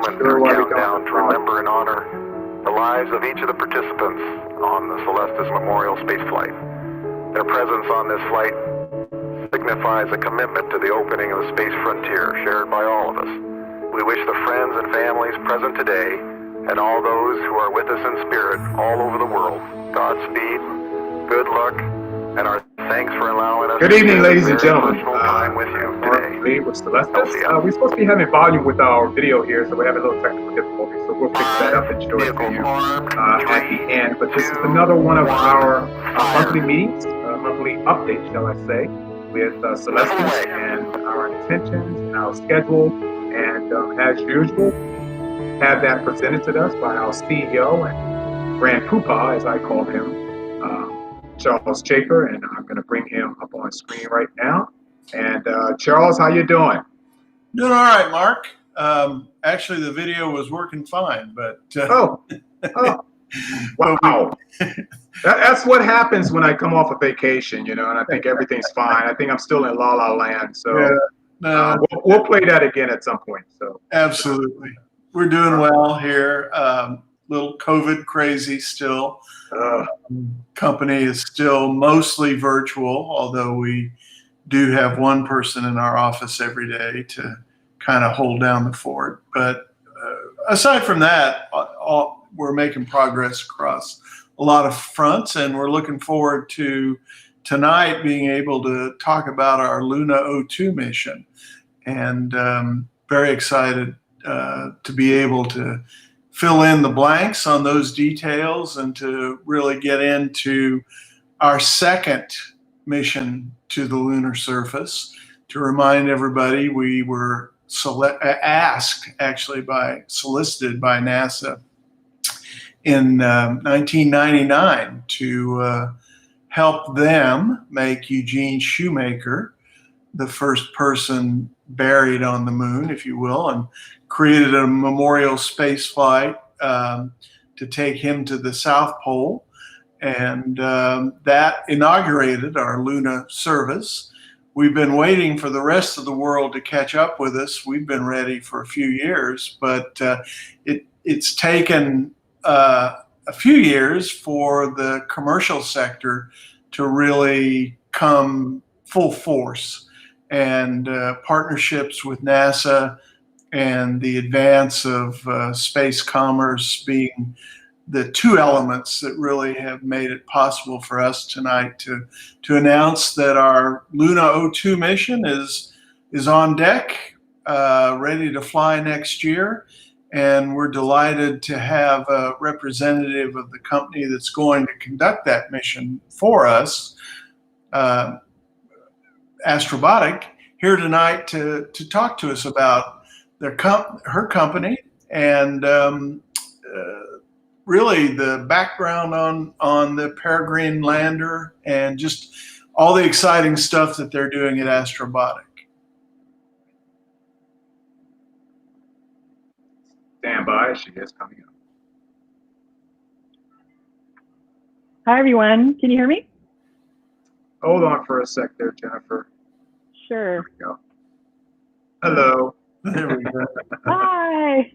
moment in our countdown to remember and honor the lives of each of the participants on the Celestis Memorial spaceflight. Their presence on this flight signifies a commitment to the opening of the space frontier shared by all of us. We wish the friends and families present today and all those who are with us in spirit all over the world Godspeed, good luck, and our thanks for allowing us. Good evening, ladies and gentlemen. Time with you today. With Celestis. We're supposed to be having volume with our video here, so we're having a little technical difficulty. So we'll fix that up and show it to you at the end. But this is another one of our monthly meetings, monthly updates, shall I say, with Celestis and our intentions and our schedule. And as usual, have that presented to us by our CEO and Grand Poopah, as I call him, Charles Chafer, and I'm going to bring him up on screen right now. And Charles, how you doing? Doing all right, Mark. Actually, the video was working fine, but wow, that's what happens when I come off a vacation, and I think everything's fine. I think I'm still in La La Land, so we'll play that again at some point. So absolutely, we're doing well here. Little COVID crazy still. Company is still mostly virtual, although we do have one person in our office every day to kind of hold down the fort. But aside from that, we're making progress across a lot of fronts, and we're looking forward to tonight being able to talk about our Luna 02 mission, and very excited to be able to fill in the blanks on those details and to really get into our second mission to the lunar surface. To remind everybody, we were solicited by NASA in 1999 to help them make Eugene Shoemaker the first person buried on the moon, if you will, and created a memorial space flight to take him to the South Pole. And that inaugurated our Luna service. We've been waiting for the rest of the world to catch up with us. We've been ready for a few years, but it's taken a few years for the commercial sector to really come full force. And partnerships with NASA and the advance of space commerce being the two elements that really have made it possible for us tonight to announce that our Luna 02 mission is on deck, ready to fly next year. And we're delighted to have a representative of the company that's going to conduct that mission for us, Astrobotic, here tonight to talk to us about her company and really the background on the Peregrine lander and just all the exciting stuff that they're doing at Astrobotic. Stand by, she is coming up. Hi, everyone. Can you hear me? Hold on for a sec there, Jennifer. Sure. There we go. Hello. There we go. Hi.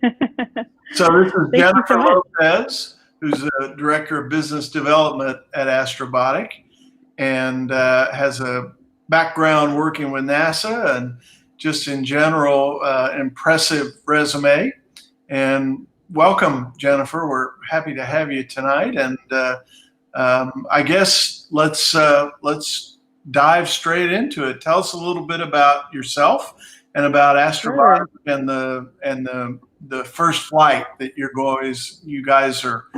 So this is Jennifer Lopez, who's the Director of Business Development at Astrobotic and has a background working with NASA and just in general, impressive resume. And welcome, Jennifer. We're happy to have you tonight. And I guess let's dive straight into it. Tell us a little bit about yourself and about Astrobotic and the first flight that you guys are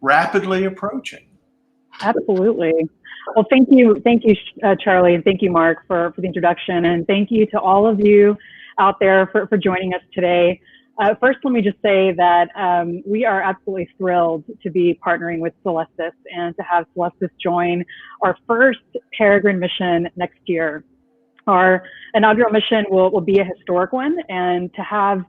rapidly approaching. Absolutely. Well, thank you, Charlie, and thank you, Mark, for the introduction, and thank you to all of you out there for joining us today. First, let me just say that we are absolutely thrilled to be partnering with Celestis and to have Celestis join our first Peregrine mission next year. Our inaugural mission will be a historic one, and to have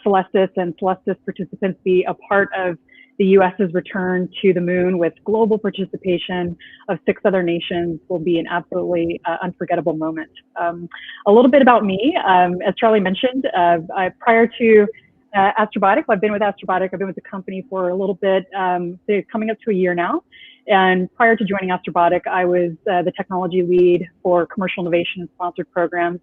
Celestis and Celestis participants be a part of the U.S.'s return to the moon with global participation of 6 other nations will be an absolutely unforgettable moment. A little bit about me, as Charlie mentioned, prior to Astrobotic. I've been with Astrobotic. I've been with the company for a little bit, coming up to a year now. And prior to joining Astrobotic, I was the technology lead for commercial innovation and sponsored programs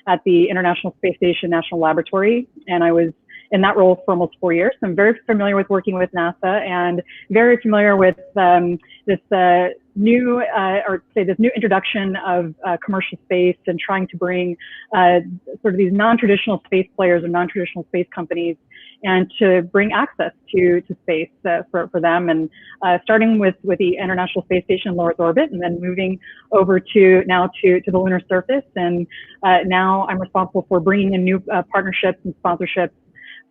at the International Space Station National Laboratory. And I was in that role for almost 4 years. So I'm very familiar with working with NASA and very familiar with this new introduction of commercial space and trying to bring sort of these non-traditional space players or non-traditional space companies and to bring access to space for them, and starting with the International Space Station in low Earth orbit, and then moving over to the lunar surface. And now I'm responsible for bringing in new partnerships and sponsorships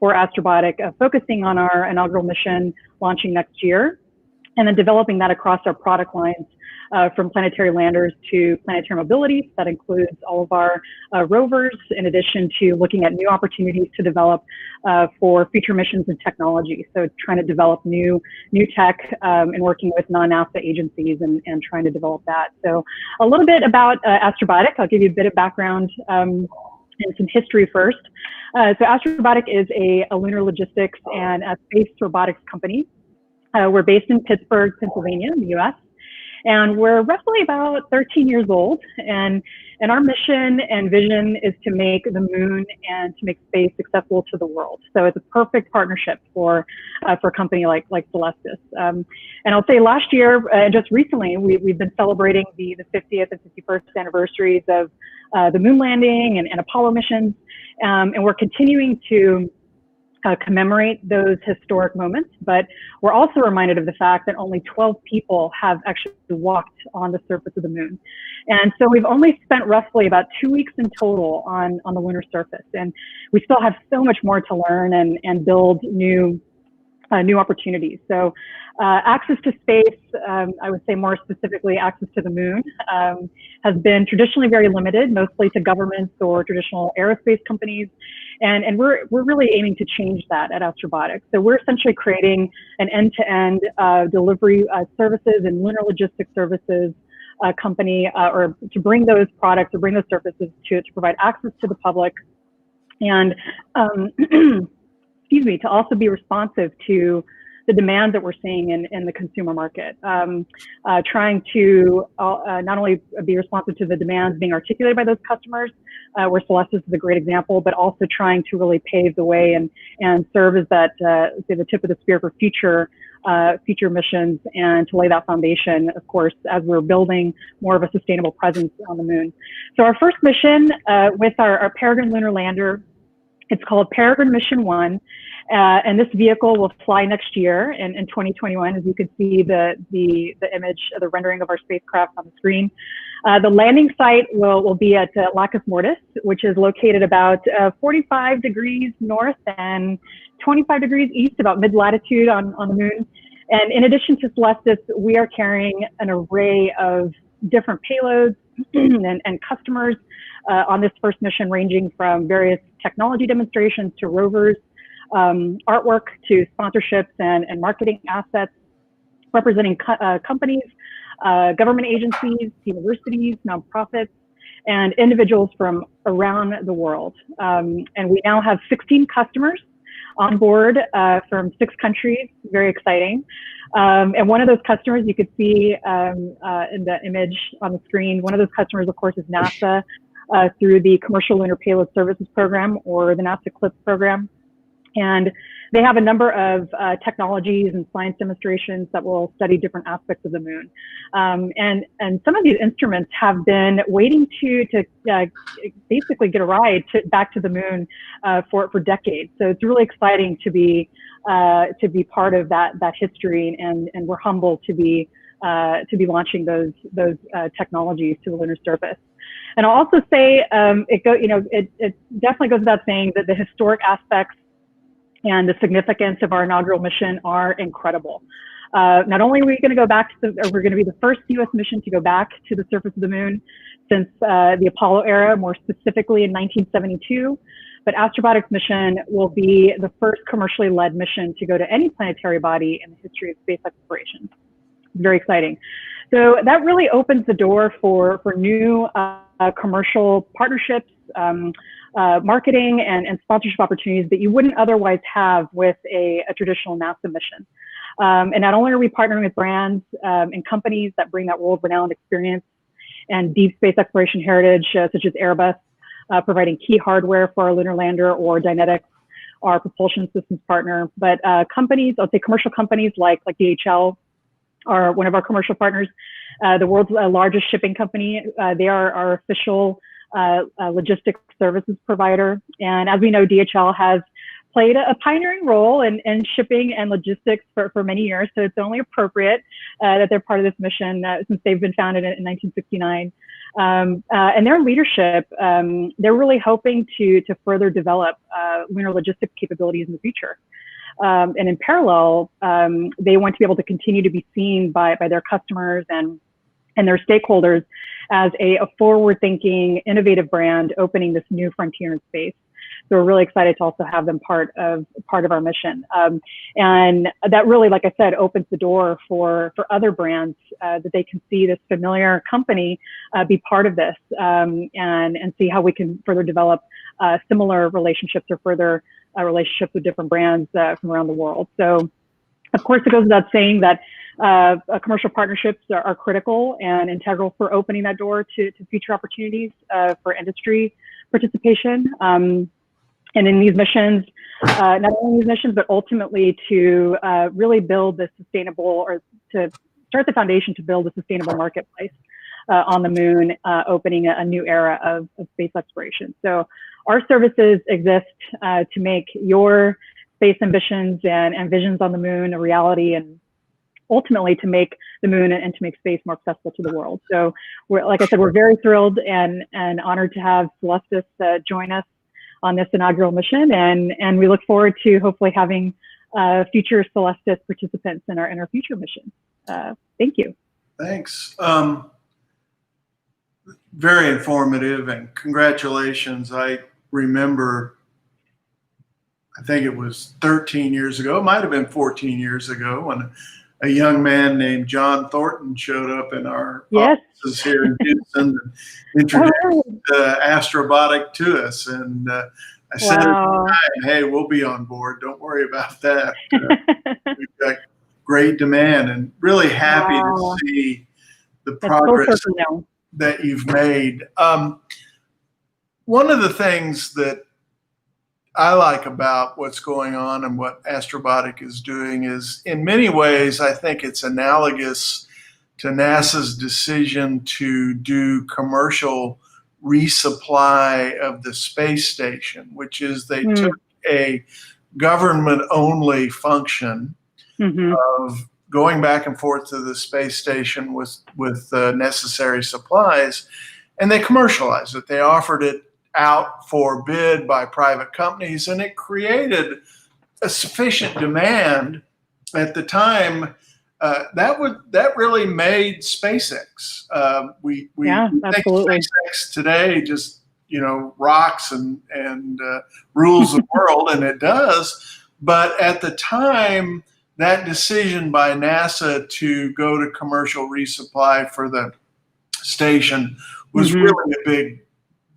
for Astrobotic, focusing on our inaugural mission launching next year, and then developing that across our product lines, from planetary landers to planetary mobility. That includes all of our rovers, in addition to looking at new opportunities to develop for future missions and technology. So trying to develop new tech and working with non-NASA agencies and trying to develop that. So a little bit about Astrobotic. I'll give you a bit of background and some history first. So Astrobotic is a lunar logistics and a space robotics company. We're based in Pittsburgh, Pennsylvania, in the US. And we're roughly about 13 years old, and our mission and vision is to make the moon and to make space accessible to the world. So it's a perfect partnership for a company like Celestis. And I'll say last year, just recently, we've been celebrating the 50th and 51st anniversaries of the moon landing and Apollo missions, and we're continuing to commemorate those historic moments, but we're also reminded of the fact that only 12 people have actually walked on the surface of the moon. And so we've only spent roughly about 2 weeks in total on the lunar surface. And we still have so much more to learn and build new opportunities. So access to space, I would say more specifically access to the moon, has been traditionally very limited, mostly to governments or traditional aerospace companies. And we're really aiming to change that at Astrobotic. So we're essentially creating an end-to-end delivery services and lunar logistics services company, or to bring those products or bring those services to provide access to the public, and excuse me, to also be responsive to the demand that we're seeing in the consumer market, trying to not only be responsive to the demands being articulated by those customers, where Celestis is a great example, but also trying to really pave the way and serve as that, say, the tip of the spear for future missions, and to lay that foundation, of course, as we're building more of a sustainable presence on the moon. So our first mission with our Peregrine lunar lander, it's called Peregrine Mission 1, and this vehicle will fly next year in 2021. As you can see the image, the rendering of our spacecraft on the screen. The landing site will be at Lacus Mortis, which is located about 45 degrees north and 25 degrees east, about mid-latitude on the moon. And in addition to Celestis, we are carrying an array of different payloads and customers on this first mission, ranging from various technology demonstrations to rovers, artwork to sponsorships and marketing assets, representing companies, government agencies, universities, nonprofits, and individuals from around the world. And we now have 16 customers on board from 6 countries, very exciting. And one of those customers you could see in the image on the screen, one of those customers, of course, is NASA through the Commercial Lunar Payload Services Program, or the NASA CLPS program. And they have a number of technologies and science demonstrations that will study different aspects of the moon. And some of these instruments have been waiting to basically get a ride back to the moon for decades. So it's really exciting to be part of that history, and we're humbled to be launching those technologies to the lunar surface. And I'll also say it definitely goes without saying that the historic aspects and the significance of our inaugural mission are incredible. Not only are we going to go back we're going to be the first U.S. mission to go back to the surface of the moon since the Apollo era, more specifically in 1972, but Astrobotic's mission will be the first commercially led mission to go to any planetary body in the history of space exploration. It's very exciting. So that really opens the door for new commercial partnerships marketing and sponsorship opportunities that you wouldn't otherwise have with a traditional NASA mission. And not only are we partnering with brands and companies that bring that world-renowned experience and deep space exploration heritage, such as Airbus, providing key hardware for our lunar lander, or Dynetics, our propulsion systems partner, but companies, I'll say commercial companies like DHL are one of our commercial partners, the world's largest shipping company. They are our official logistics services provider. And as we know, DHL has played a pioneering role in shipping and logistics for many years. So it's only appropriate that they're part of this mission since they've been founded in 1969. And their leadership, they're really hoping to further develop lunar logistics capabilities in the future. And in parallel, they want to be able to continue to be seen by their customers and their stakeholders as a forward-thinking, innovative brand opening this new frontier in space. So we're really excited to also have them part of our mission. And that really, like I said, opens the door for other brands that they can see this familiar company be part of this and see how we can further develop similar relationships or further relationships with different brands from around the world. So of course, it goes without saying that commercial partnerships are critical and integral for opening that door to future opportunities for industry participation. And in these missions, not only these missions, but ultimately to really build the sustainable, or to start the foundation to build a sustainable marketplace on the moon, opening a new era of space exploration. So our services exist to make your space ambitions and visions on the moon a reality, and ultimately to make the moon and to make space more accessible to the world. So like I said, we're very thrilled and honored to have Celestis join us on this inaugural mission, and we look forward to hopefully having future Celestis participants in our future mission. Thank you. Thanks. Very informative, and congratulations. I remember, I think it was 13 years ago, it might have been 14 years ago, when a young man named John Thornton showed up in our offices here in Houston and introduced Astrobotic to us. And I said at the time, hey, we'll be on board. Don't worry about that. We've got great demand, and really happy to see the progress that you've made. One of the things that I like about what's going on and what Astrobotic is doing is, in many ways, I think it's analogous to NASA's decision to do commercial resupply of the space station, which is they took a government-only function of going back and forth to the space station with necessary supplies, and they commercialized it. They offered it out for bid by private companies, and it created a sufficient demand at the time that really made SpaceX. We think SpaceX today just rocks and rules the world, and it does. But at the time, that decision by NASA to go to commercial resupply for the station was really a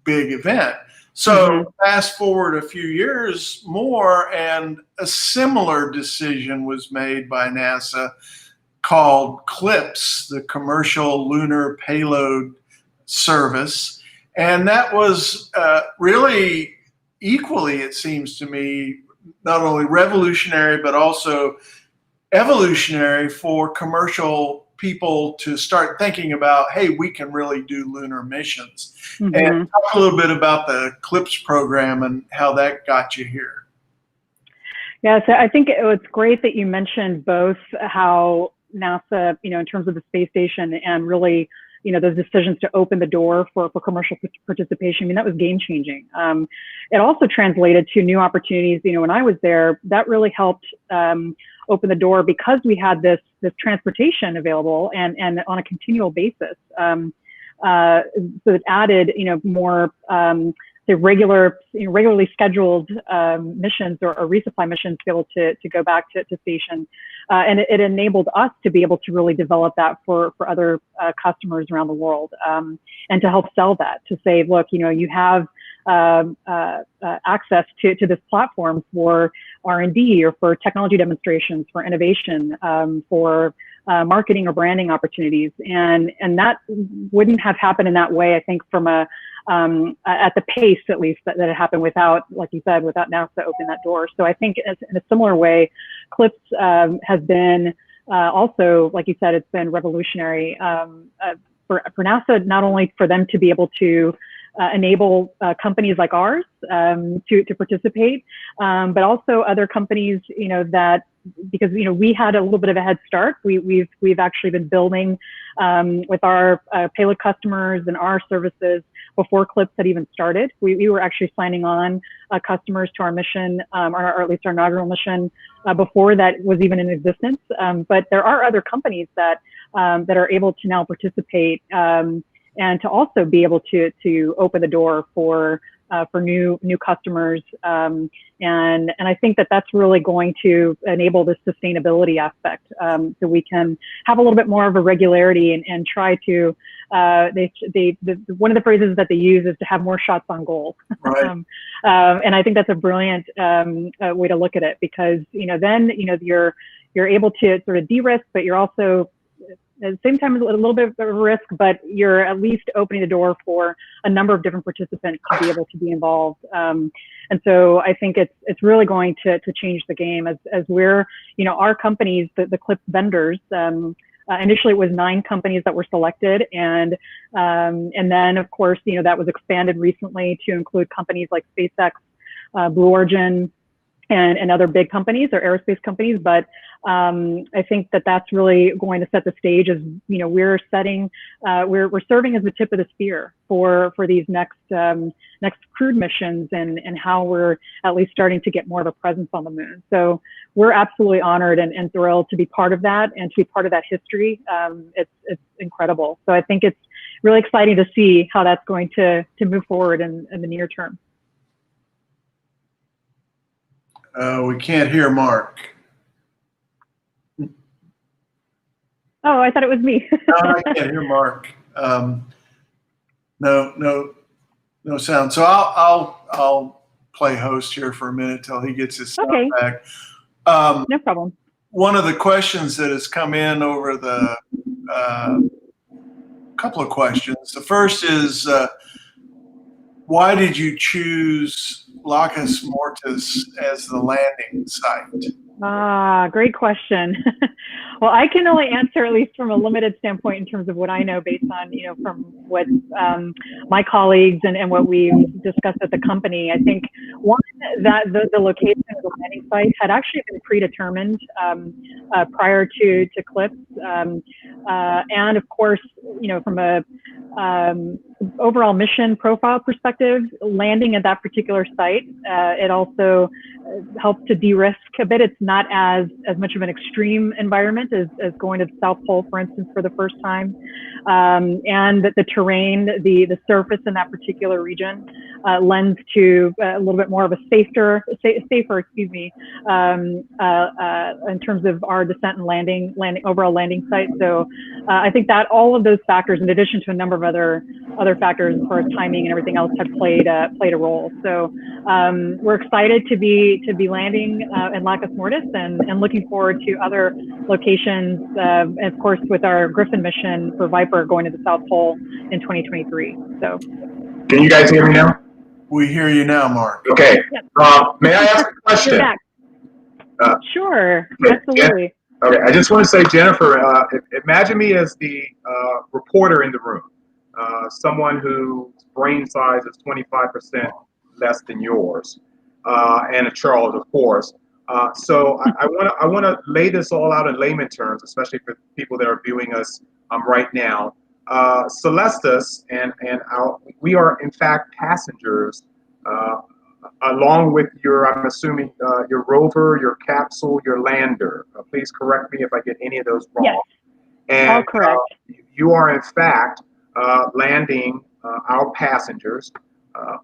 big event. So fast forward a few years more, and a similar decision was made by NASA called CLPS, the Commercial Lunar Payload Service. And that was really equally, it seems to me, not only revolutionary, but also evolutionary for commercial people to start thinking about, hey, we can really do lunar missions. And talk a little bit about the CLPS program and how that got you here. Yeah, so I think it's great that you mentioned both how NASA, in terms of the space station and really, those decisions to open the door for commercial participation. I mean, that was game changing. It also translated to new opportunities. When I was there, that really helped open the door because we had this transportation available and on a continual basis. So it added, more the regularly scheduled missions or resupply missions to be able to go back to station. And it enabled us to be able to really develop that for other customers around the world, and to help sell that, to say, look, you have access to this platform for R&D or for technology demonstrations, for innovation, for marketing or branding opportunities, and that wouldn't have happened in that way, I think, from a at the pace, at least, that it happened without, like you said, without NASA opening that door. So I think in a similar way, CLIPS has been also, like you said, it's been revolutionary for NASA, not only for them to be able to enable companies like ours to participate, but also other companies, that, because we had a little bit of a head start. We've actually been building with our payload customers and our services before CLIPS had even started. We were actually signing on customers to our mission, or at least our inaugural mission, before that was even in existence. But there are other companies that are able to now participate and to also be able to open the door for new customers, and I think that's really going to enable this sustainability aspect, so we can have a little bit more of a regularity and try to. One of the phrases that they use is to have more shots on goal, Right. and I think that's a brilliant way to look at it, because then you're able to sort of de-risk, but you're also at the same time a little bit of a risk, but you're at least opening the door for a number of different participants to be able to be involved. And so I think it's really going to change the game as we're, our companies, the CLIPS vendors, initially it was 9 companies that were selected, and then of course, that was expanded recently to include companies like SpaceX, Blue Origin, and other big companies or aerospace companies. But I think that's really going to set the stage as, we're setting, we're serving as the tip of the spear for these next crewed missions, and how we're at least starting to get more of a presence on the moon. So we're absolutely honored and thrilled to be part of that and to be part of that history. It's incredible. So I think it's really exciting to see how that's going to move forward in the near term. We can't hear Mark. Oh, I thought it was me. No, I can't hear Mark. No sound. So I'll play host here for a minute till he gets his sound back. No problem. One of the questions that has come in over the couple of questions. The first is, why did you choose Lacus Mortis as the landing site? Great question. Well, I can only answer, at least from a limited standpoint, in terms of what I know, based on, from what my colleagues and what we've discussed at the company. I think one, that the location of the landing site had actually been predetermined prior to CLIPS, and of course, from a overall mission profile perspective, landing at that particular site, it also helps to de-risk a bit. It's not as much of an extreme environment as going to the South Pole, for instance, for the first time. And the terrain, the surface in that particular region lends to a little bit more of a safer, excuse me, in terms of our descent and landing overall landing site. So I think that all of those factors, in addition to a number of other factors as far as timing and everything else, have played a role. So we're excited to be landing in Lacus Mortis, and looking forward to other locations, and of course with our Griffin mission for Viper going to the South Pole in 2023. So can you guys hear me now? We hear you now, Mark. Okay. May I ask a question? You're back. Sure, okay. Absolutely. Okay, I just want to say, Jennifer, imagine me as the reporter in the room, someone whose brain size is 25% less than yours, and a Charles, of course. So I want to lay this all out in layman terms, especially for people that are viewing us right now. Celestis we are in fact passengers, along with I'm assuming, your rover, your capsule, your lander. Please correct me if I get any of those wrong. Yes. And All correct. you are in fact landing our passengers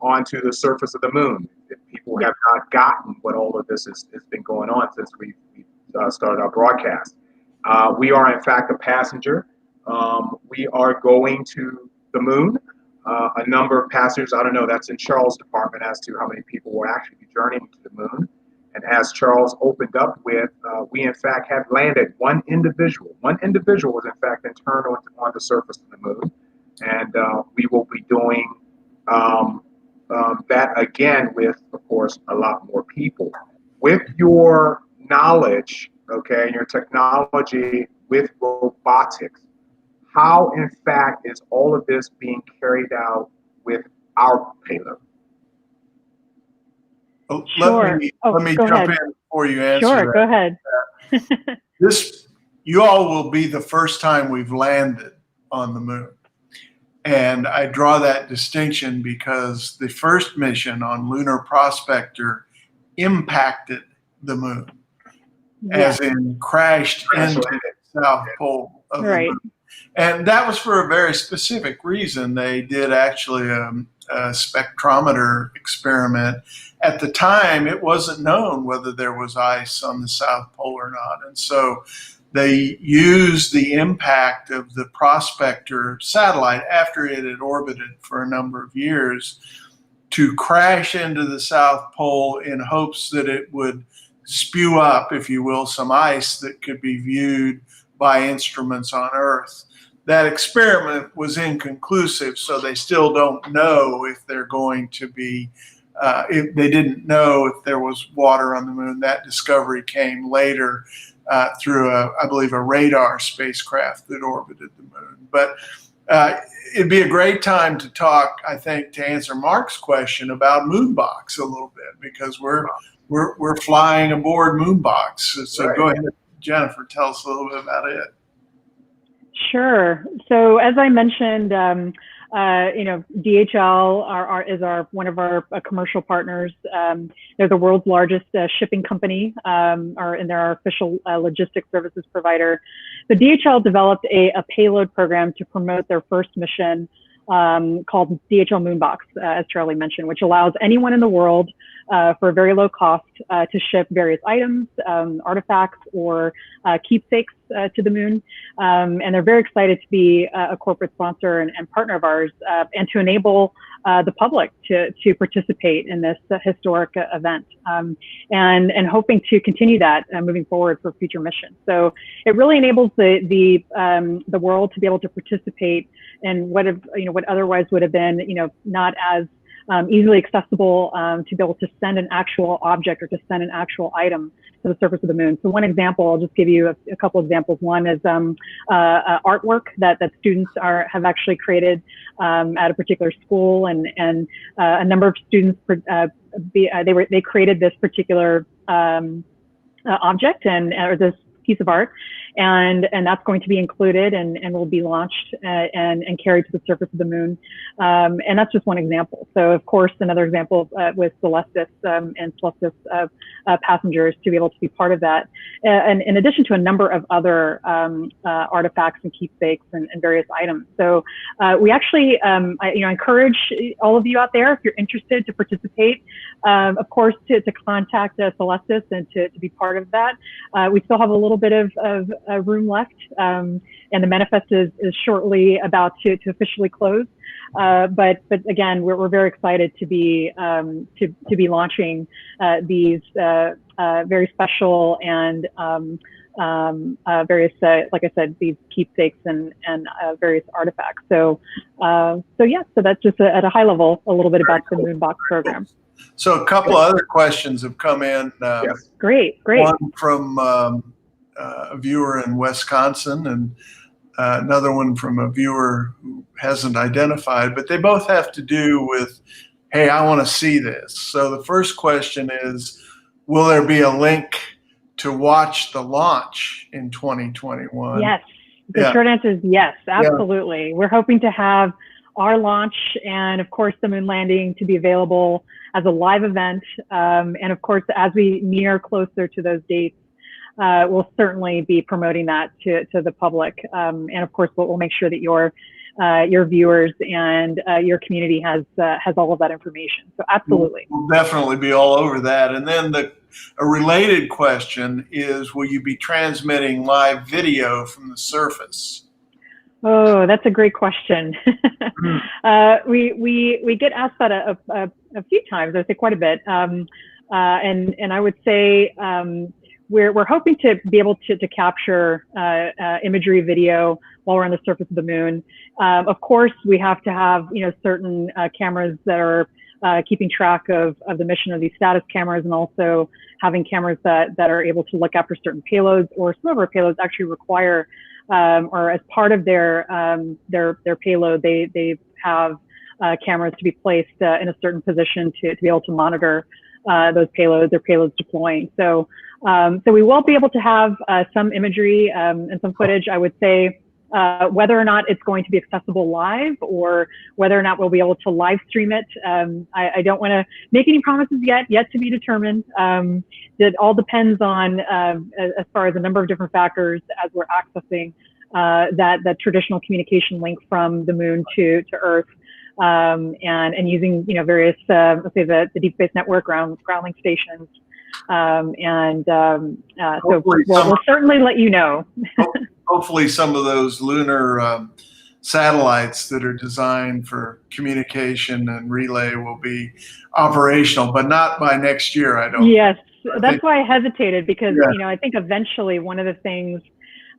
onto the surface of the moon. If people have not gotten what all of this has been going on since we started our broadcast. We are in fact a passenger. We are going to the moon. a number of passengers. I don't know, that's in Charles' department as to how many people will actually be journeying to the moon. And as Charles opened up with, we in fact have landed one individual. One individual was in fact then turned on the surface of the moon. And we will be doing that again with, of course, a lot more people. With your knowledge, okay, and your technology with robotics, how in fact is all of this being carried out with our payload? Sure. Let me go jump ahead. in before you answer Sure, that. go ahead. You all will be the first time we've landed on the moon. And I draw that distinction because the first mission on Lunar Prospector impacted the moon, as in crashed into the south pole of the moon. And that was for a very specific reason. They did actually a spectrometer experiment. At the time, it wasn't known whether there was ice on the South Pole or not. And so they used the impact of the Prospector satellite after it had orbited for a number of years to crash into the South Pole in hopes that it would spew up, if you will, some ice that could be viewed by instruments on Earth. That experiment was inconclusive, so they still don't know if they're going to be, if they didn't know if there was water on the moon. That discovery came later through, I believe, a radar spacecraft that orbited the moon. But it'd be a great time to talk, I think, to answer Mark's question about Moonbox a little bit, because we're flying aboard Moonbox. So go ahead, Jennifer, tell us a little bit about it. Sure. So as I mentioned, DHL is one of our commercial partners. They're the world's largest shipping company, and they're our official logistics services provider. So DHL developed a payload program to promote their first mission called DHL Moonbox, as Charlie mentioned, which allows anyone in the world for a very low cost to ship various items, artifacts, or keepsakes to the moon. And they're very excited to be a corporate sponsor and partner of ours, and to enable the public to participate in this historic event, and hoping to continue that moving forward for future missions. So it really enables the world to be able to participate in what otherwise would have been not as easily accessible, to be able to send an actual object or to send an actual item to the surface of the moon. So one example, I'll just give you a couple examples. One is artwork that students have actually created at a particular school, and a number of students they created this particular object or this piece of art, and that's going to be included and will be launched and carried to the surface of the moon. And that's just one example. So of course, another example with Celestis and Celestis passengers to be able to be part of that. And in addition to a number of other artifacts and keepsakes and various items. So we actually, I encourage all of you out there, if you're interested, to participate, of course, to contact Celestis and to be part of that. We still have a little bit of room left, and the manifest is shortly about to officially close. But again, we're very excited to be launching these very special and various, like I said, these keepsakes and various artifacts. So that's just at a high level a little bit about the Moonbox program. So a couple of other questions have come in. Yes. Great. One from a viewer in Wisconsin, and another one from a viewer who hasn't identified, but they both have to do with, hey, I want to see this. So the first question is, will there be a link to watch the launch in 2021? Yes. The short answer is yes, absolutely. Yeah. We're hoping to have our launch and, of course, the moon landing to be available as a live event. And, of course, as we near closer to those dates, we'll certainly be promoting that to the public. And, of course, we'll make sure that your viewers and your community has all of that information. So absolutely. We'll definitely be all over that. And then a related question is, will you be transmitting live video from the surface? Oh, that's a great question. We get asked that a few times. I say quite a bit, and I would say we're hoping to be able to capture imagery, video while we're on the surface of the moon. Of course, we have to have certain cameras that are keeping track of the mission of these status cameras, and also having cameras that are able to look after certain payloads, or some of our payloads actually require, or as part of their payload, they have cameras to be placed in a certain position to be able to monitor those payloads or payloads deploying. So we will be able to have some imagery and some footage. I would say whether or not it's going to be accessible live, or whether or not we'll be able to live stream it, I don't want to make any promises yet to be determined. It all depends on, as far as a number of different factors as we're accessing that traditional communication link from the moon to Earth, and using various, let's say the Deep Space Network groundlink stations. So we'll certainly let you know. Hopefully some of those lunar satellites that are designed for communication and relay will be operational, but not by next year, I don't. Yes, that's why I hesitated, because I think eventually one of the things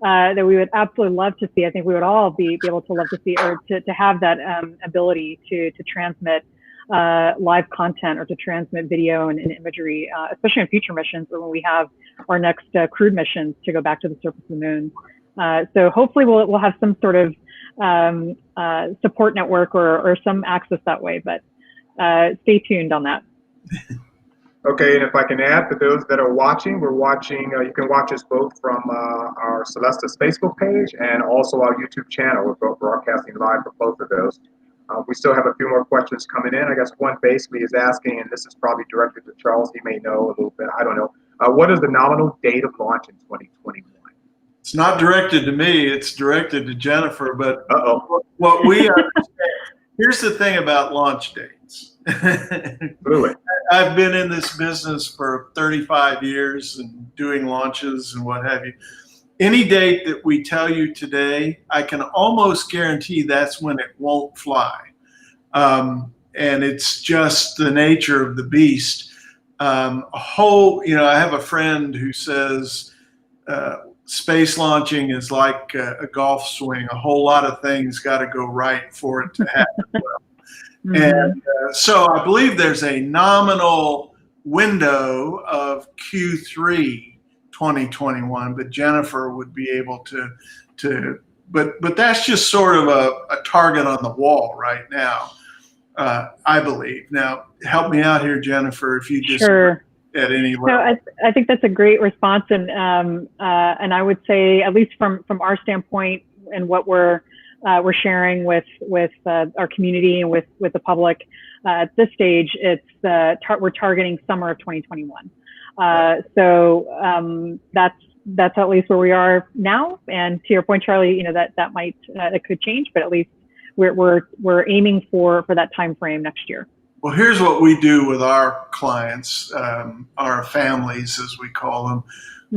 that we would absolutely love to see, I think we would all be able to love to see, or to have that ability to transmit live content, or to transmit video and imagery, especially in future missions, or when we have our next crewed missions to go back to the surface of the moon. So hopefully we'll have some sort of support network or some access that way, but stay tuned on that. Okay, and if I can add, for those that are watching, we're watching, you can watch us both from our Celestis Facebook page and also our YouTube channel. We're both broadcasting live for both of those. We still have a few more questions coming in. I guess one basically is asking, and this is probably directed to Charles, he may know a little bit, I don't know. What is the nominal date of launch in 2021? It's not directed to me, it's directed to Jennifer, but what we understand, here's the thing about launch dates. Really? I've been in this business for 35 years and doing launches and what have you. Any date that we tell you today, I can almost guarantee that's when it won't fly. And it's just the nature of the beast. I have a friend who says space launching is like a golf swing. A whole lot of things got to go right for it to happen well. And so I believe there's a nominal window of Q3 2021, but Jennifer would be able but that's just sort of a target on the wall right now, I believe. Now, help me out here, Jennifer, if you just at any level. So I think that's a great response, and I would say, at least from our standpoint and what we're sharing with our community and with the public at this stage, it's we're targeting summer of 2021. So that's at least where we are now. And to your point, Charlie, that might it could change, but at least we're aiming for that time frame next year. Well, here's what we do with our clients, our families, as we call them.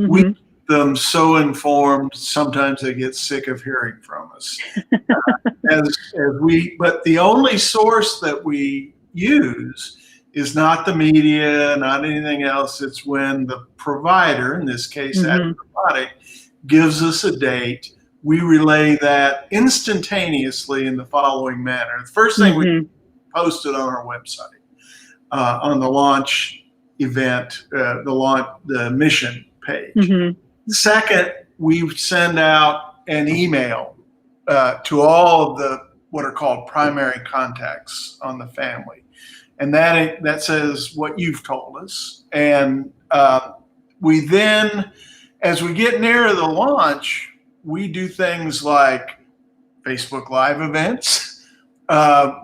We keep them so informed, sometimes they get sick of hearing from us. But the only source that we use is not the media, not anything else. It's when the provider, in this case, Astronaut, gives us a date. We relay that instantaneously in the following manner. The first thing we post it on our website, on the launch event, the mission page. Second, we send out an email to all of the what are called primary contacts on the family. And that says what you've told us. And we then, as we get nearer the launch, we do things like Facebook Live events.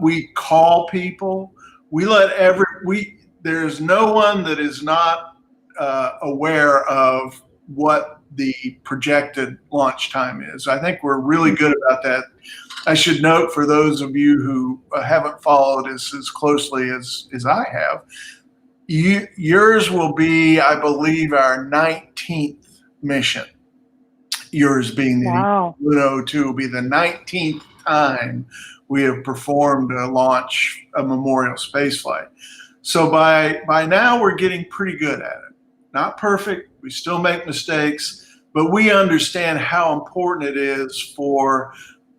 We call people. We let there's no one that is not aware of what the projected launch time is. I think we're really good about that. I should note, for those of you who haven't followed us as closely as I have, yours will be, I believe, our 19th mission yours being the Wow. Luno 2 will be the 19th time we have performed a memorial spaceflight. So by now we're getting pretty good at it. Not perfect, we still make mistakes, but we understand how important it is for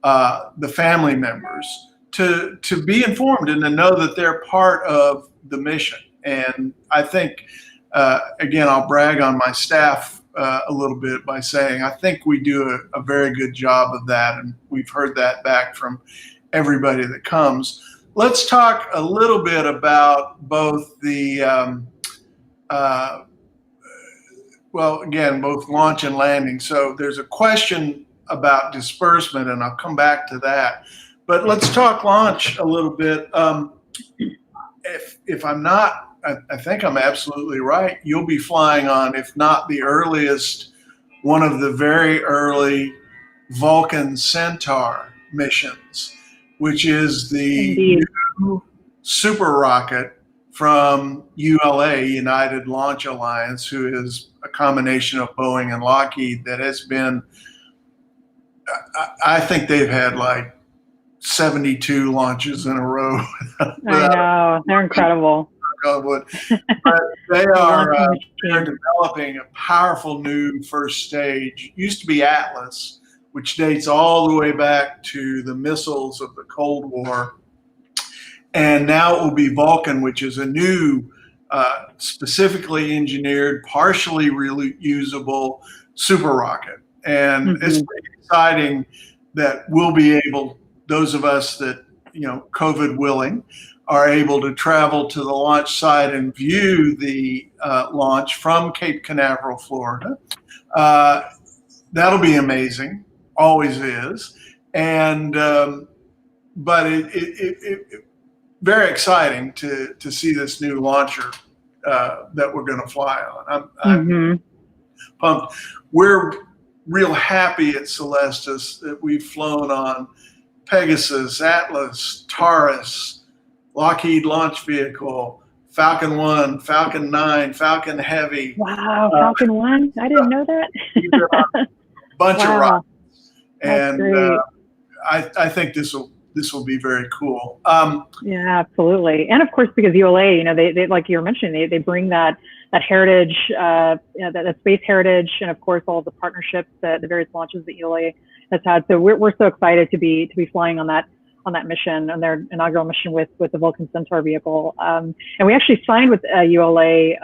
the family members to be informed and to know that they're part of the mission. And I think, again, I'll brag on my staff a little bit by saying I think we do a very good job of that, and we've heard that back from everybody that comes. Let's talk a little bit about both the, well, again, both launch and landing. So there's a question about disbursement, and I'll come back to that. But let's talk launch a little bit. If I'm not, I think I'm absolutely right. You'll be flying on, if not the earliest, one of the very early Vulcan Centaur missions, which is the new super rocket from ULA, United Launch Alliance, who is a combination of Boeing and Lockheed that has been, I think they've had like 72 launches in a row. I know, they're incredible. But they are they're developing a powerful new first stage. It used to be Atlas, which dates all the way back to the missiles of the Cold War. And now it will be Vulcan, which is a new, specifically engineered, partially reusable super rocket. And it's pretty exciting that we'll be able, those of us that, COVID willing, are able to travel to the launch site and view the launch from Cape Canaveral, Florida. That'll be amazing, always is. And, but it very exciting to see this new launcher that we're going to fly on. I'm pumped. We're real happy at Celestis that we've flown on Pegasus, Atlas, Taurus, Lockheed Launch Vehicle, Falcon 1, Falcon 9, Falcon Heavy. Wow, Falcon 1? I didn't know that. Bunch of rockets. That's And great. I think this will be very cool. Yeah, absolutely. And of course, because ULA, they like you were mentioning, they bring that heritage, that space heritage, and of course all of the partnerships, the various launches that ULA has had. So we're so excited to be flying on that mission, on their inaugural mission with the Vulcan Centaur vehicle. And we actually signed with ULA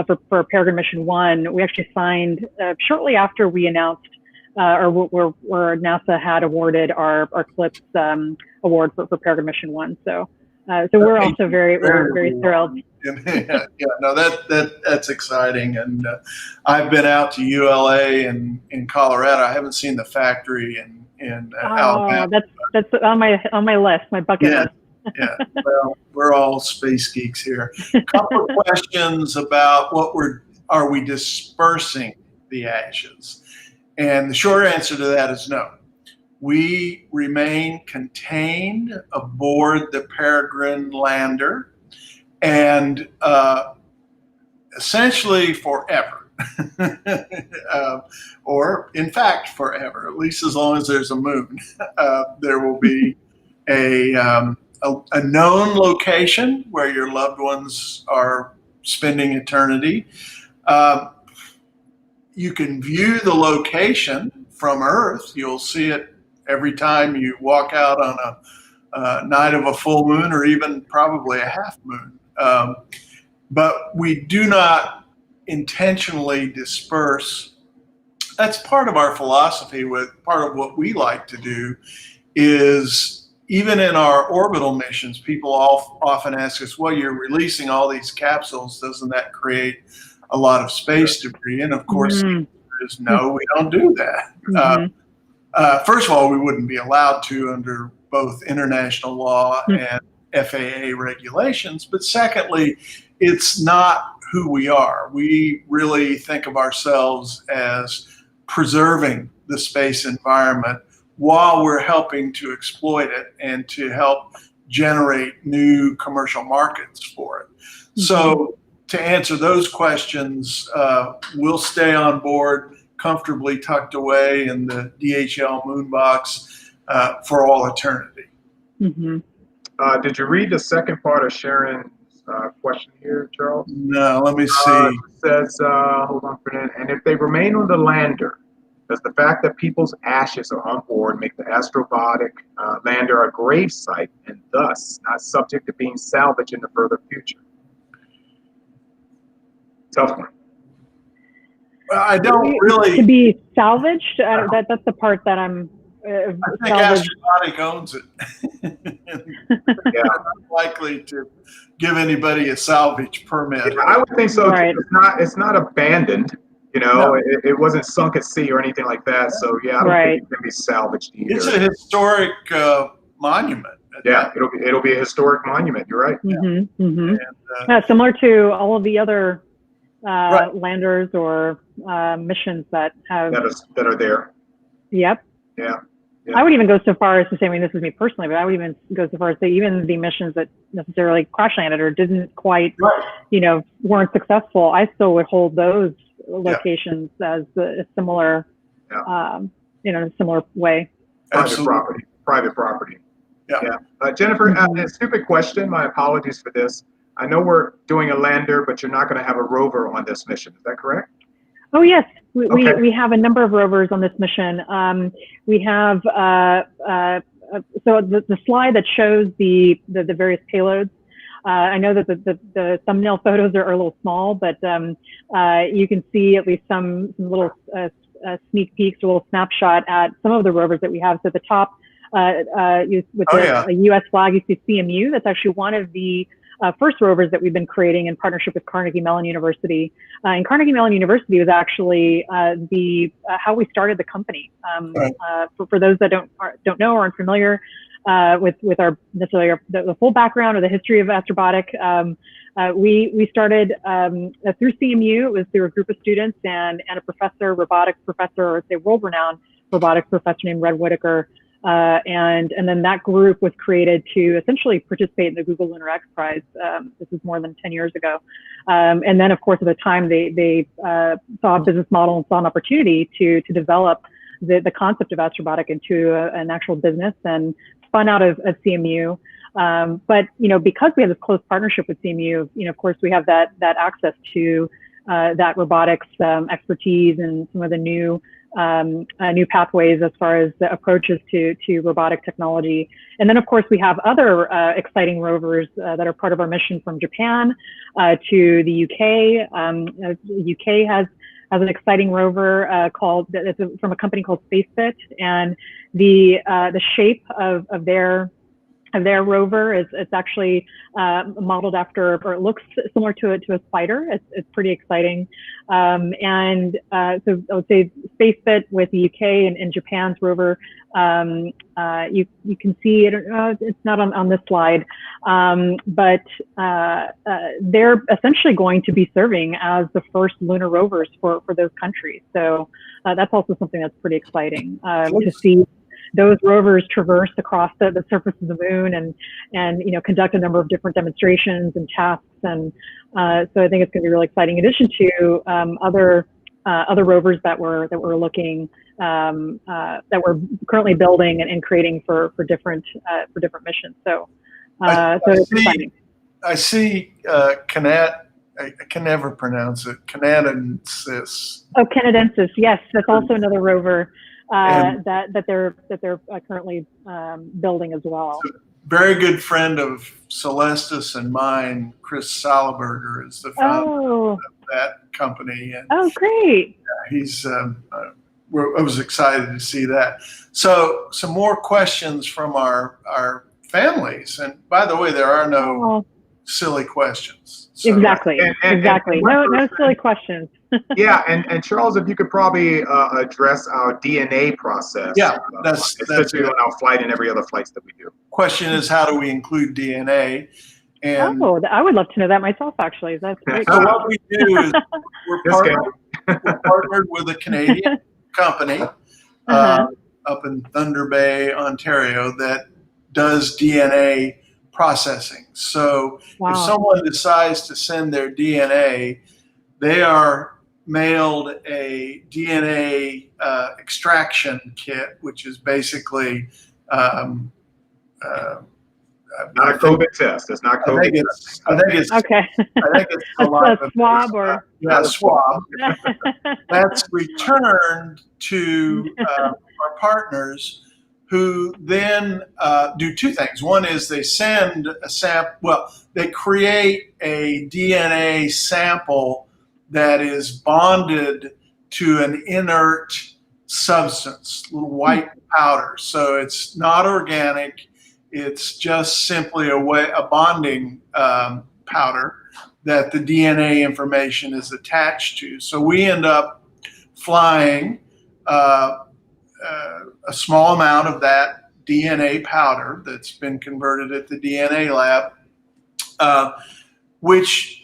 for Peregrine Mission 1. We actually signed shortly after we announced where NASA had awarded our CLIPS award for Peregrine Mission 1. So we're also very thrilled. No, that's exciting. And I've been out to ULA in Colorado. I haven't seen the factory in Alabama. That's on my list, my bucket list. Yeah. Well, we're all space geeks here. A couple of questions about are we dispersing the ashes? And the short answer to that is no. We remain contained aboard the Peregrine lander, and essentially forever, or in fact forever, at least as long as there's a moon. There will be a known location where your loved ones are spending eternity. You can view the location from Earth. You'll see it every time you walk out on a night of a full moon, or even probably a half moon. But we do not intentionally disperse. That's part of our philosophy. Part of what we like to do is, even in our orbital missions, people often ask us, well, you're releasing all these capsules. Doesn't that create a lot of space debris? And of course, the answer is no, we don't do that. First of all, we wouldn't be allowed to under both international law and FAA regulations. But secondly, it's not who we are. We really think of ourselves as preserving the space environment while we're helping to exploit it and to help generate new commercial markets for it. So to answer those questions, we'll stay on board comfortably tucked away in the DHL Moonbox for all eternity. Mm-hmm. Did you read the second part of Sharon's question here, Charles? No, let me see. It says, hold on for a minute. And if they remain on the lander, does the fact that people's ashes are on board make the astrobotic lander a grave site and thus not subject to being salvaged in the further future? Tough one. Well, I don't really. To be salvaged? That's the part that I'm. I think salvaged. Astronaut owns it. Yeah. I'm unlikely to give anybody a salvage permit. Yeah, I would think so. Right. Too. It's not abandoned. You know, No. it wasn't sunk at sea or anything like that. So yeah, I don't think it can be salvaged either. It's a historic monument. Yeah, it'll be a historic monument. You're right. Mm-hmm, mm-hmm. And, Yeah, similar to all of the other Right. landers or missions that have. That are there. Yep. Yeah. I would even go so far as to say, I mean, this is me personally, but I would even go so far as to say even the missions that necessarily crash landed or didn't quite, Right. weren't successful, I still would hold those locations as a similar, in a similar way. Private property. Yeah. Jennifer, a stupid question. My apologies for this. I know we're doing a lander, but you're not going to have a rover on this mission. Is that correct? Oh, yes. Okay. We have a number of rovers on this mission. We have, so the slide that shows the various payloads, I know that the thumbnail photos are a little small, but you can see at least some little sneak peeks, a little snapshot at some of the rovers that we have. So at the top, with the U.S. flag, you see CMU. That's actually one of the first rovers that we've been creating in partnership with Carnegie Mellon University. And Carnegie Mellon University was actually how we started the company. For those that don't know or aren't familiar with our necessarily the full background or the history of Astrobotic, we started through CMU. It was through a group of students and a professor, robotics professor, or say world-renowned robotics professor named Red Whitaker. And then that group was created to essentially participate in the Google Lunar X Prize. This is more than 10 years ago. And then, of course, at the time, they saw a business model and saw an opportunity to develop the concept of Astrobotic into an actual business and spun out of CMU. But, because we have this close partnership with CMU, of course, we have that access to that robotics expertise and some of the new pathways as far as the approaches to robotic technology. And then, of course, we have other exciting rovers that are part of our mission from Japan to the UK. The UK has an exciting rover from a company called spaceflight, and the shape of their rover it's actually modeled after, or it looks similar to a spider. It's pretty exciting. And so I would say spaceflight with the UK and Japan's rover, you can see it, it's not on this slide, but they're essentially going to be serving as the first lunar rovers for those countries. So that's also something that's pretty exciting to see those rovers traverse across the surface of the moon and conduct a number of different demonstrations and tasks. And so I think it's going to be really exciting. In addition to other rovers that we're looking that we're currently building and creating for different missions. So it's exciting. I see Canat. I can never pronounce it. Canadensis. Oh, Canadensis. Yes, that's also another rover that they're currently building as well. Very good friend of Celestis and mine, Chris Salaberger, is the founder of that company. And great! He's. I was excited to see that. So, some more questions from our families. And by the way, there are no silly questions. So. Exactly. Exactly. No silly questions. Yeah, and Charles, if you could probably address our DNA process. Yeah, that's especially on our flight and every other flights that we do. Question is, how do we include DNA? And I would love to know that myself. Actually, that's great. So what we do is we're partnered with a Canadian company up in Thunder Bay, Ontario, that does DNA processing. So if someone decides to send their DNA, they are mailed a DNA extraction kit, which is basically Not a COVID test. It's not COVID. I think it's Okay. saliva a swab or yeah, a swab. That's returned to our partners, who then do two things. One is they send a sample. Well, they create a DNA sample that is bonded to an inert substance, little white powder. So it's not organic. It's just simply a bonding powder that the DNA information is attached to. So we end up flying a small amount of that DNA powder that's been converted at the DNA lab, which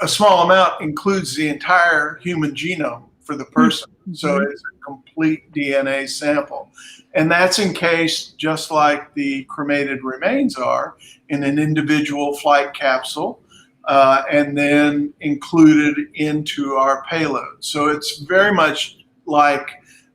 a small amount includes the entire human genome for the person. So it's a complete DNA sample. And that's encased, just like the cremated remains are, in an individual flight capsule, and then included into our payload. So it's very much like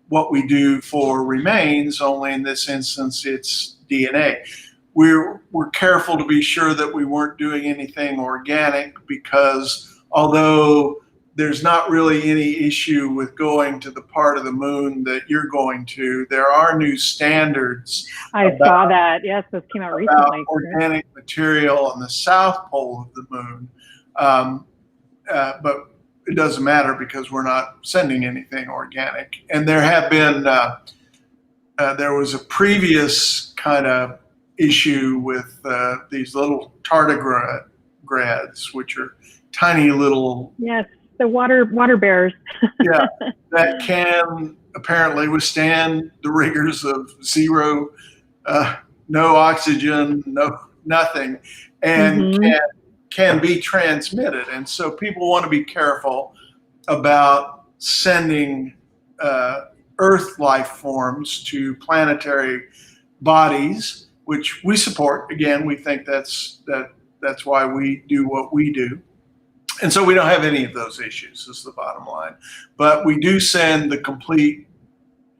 what we do for remains, only in this instance it's DNA. We're careful to be sure that we weren't doing anything organic, because although there's not really any issue with going to the part of the moon that you're going to, there are new standards. I saw that. Yes, this came out recently. Organic material on the south pole of the moon. But it doesn't matter, because we're not sending anything organic. And there have been, there was a previous kind of issue with these little tardigrades, which are tiny little. Yes, the water bears. Yeah, that can apparently withstand the rigors of zero, no oxygen, nothing, and can be transmitted. And so people want to be careful about sending Earth life forms to planetary bodies, which we support. Again, we think that's why we do what we do. And so we don't have any of those issues, is the bottom line. But we do send the complete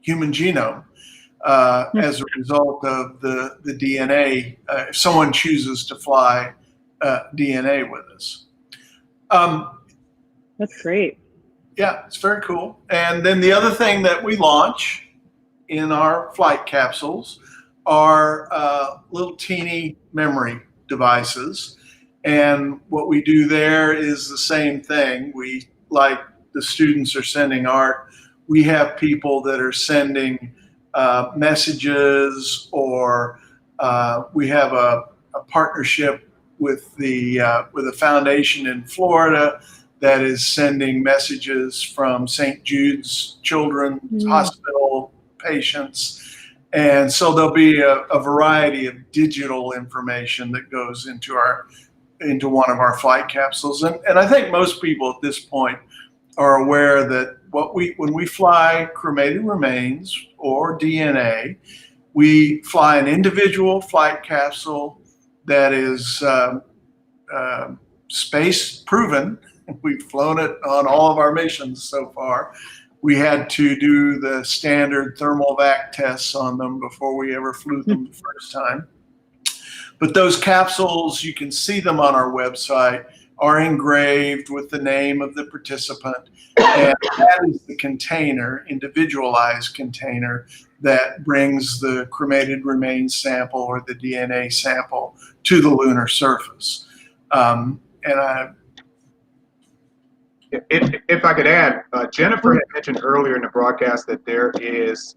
human genome as a result of the DNA, if someone chooses to fly DNA with us. That's great. Yeah, it's very cool. And then the other thing that we launch in our flight capsules are little teeny memory devices. And what we do there is the same thing. We, like the students are sending art, we have people that are sending messages, or we have a partnership with a foundation in Florida that is sending messages from St. Jude's Children's Hospital patients. And so there'll be a variety of digital information that goes into one of our flight capsules. And I think most people at this point are aware that when we fly cremated remains or DNA, we fly an individual flight capsule that is space proven. We've flown it on all of our missions so far. We had to do the standard thermal vac tests on them before we ever flew them the first time. But those capsules, you can see them on our website, are engraved with the name of the participant. And that is the container, individualized container, that brings the cremated remains sample or the DNA sample to the lunar surface. If I could add, Jennifer had mentioned earlier in the broadcast that there is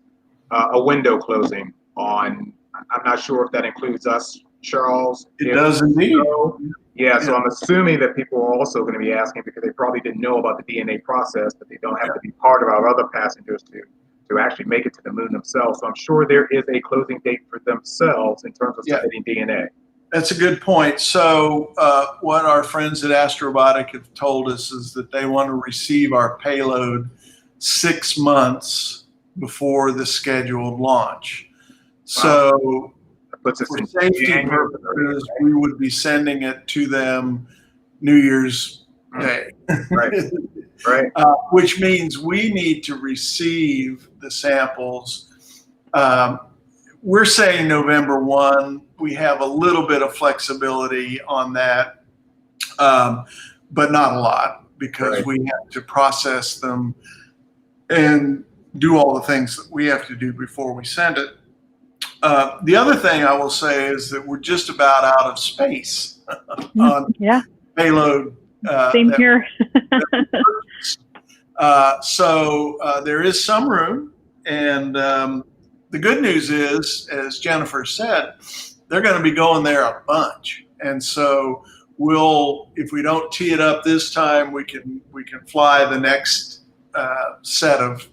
a window closing on, I'm not sure if that includes us, Charles. It does indeed. So, yeah, so I'm assuming that people are also going to be asking because they probably didn't know about the DNA process, but they don't have to be part of our other passengers to actually make it to the moon themselves. So I'm sure there is a closing date for themselves in terms of submitting DNA. That's a good point. So what our friends at Astrobotic have told us is that they want to receive our payload 6 months before the scheduled launch. So for safety purposes, we would be sending it to them New Year's Day. Right. Right. Which means we need to receive the samples. We're saying November 1. We have a little bit of flexibility on that, but not a lot, because Right. we have to process them and do all the things that we have to do before we send it. The other thing I will say is that we're just about out of space on Yeah, payload. same here. So there is some room, and the good news is, as Jennifer said, they're going to be going there a bunch, and so if we don't tee it up this time, we can fly the next set of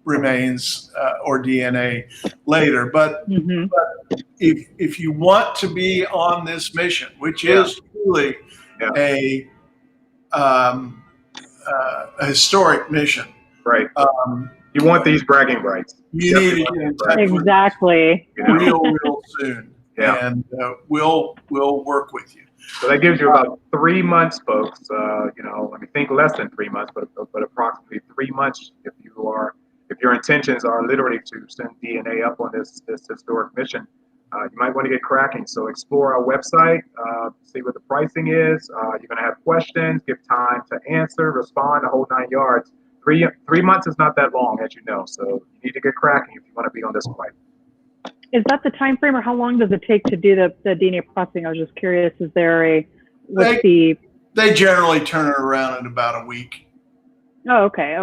remains or DNA later. But, Mm-hmm. but if you want to be on this mission, which is truly a historic mission. Right. You want these bragging rights. You need to get in touch Exactly. with us real soon. Yeah. And we'll work with you. So that gives you about 3 months, folks. Think less than 3 months, but approximately 3 months if your intentions are literally to send DNA up on this historic mission. You might want to get cracking. So explore our website, see what the pricing is. You're going to have questions, give time to answer, respond, the whole 9 yards. 3 months is not that long, as you know. So you need to get cracking if you want to be on this flight. Is that the time frame, or how long does it take to do the DNA processing? I was just curious. Is there They generally turn it around in about a week. Oh, okay.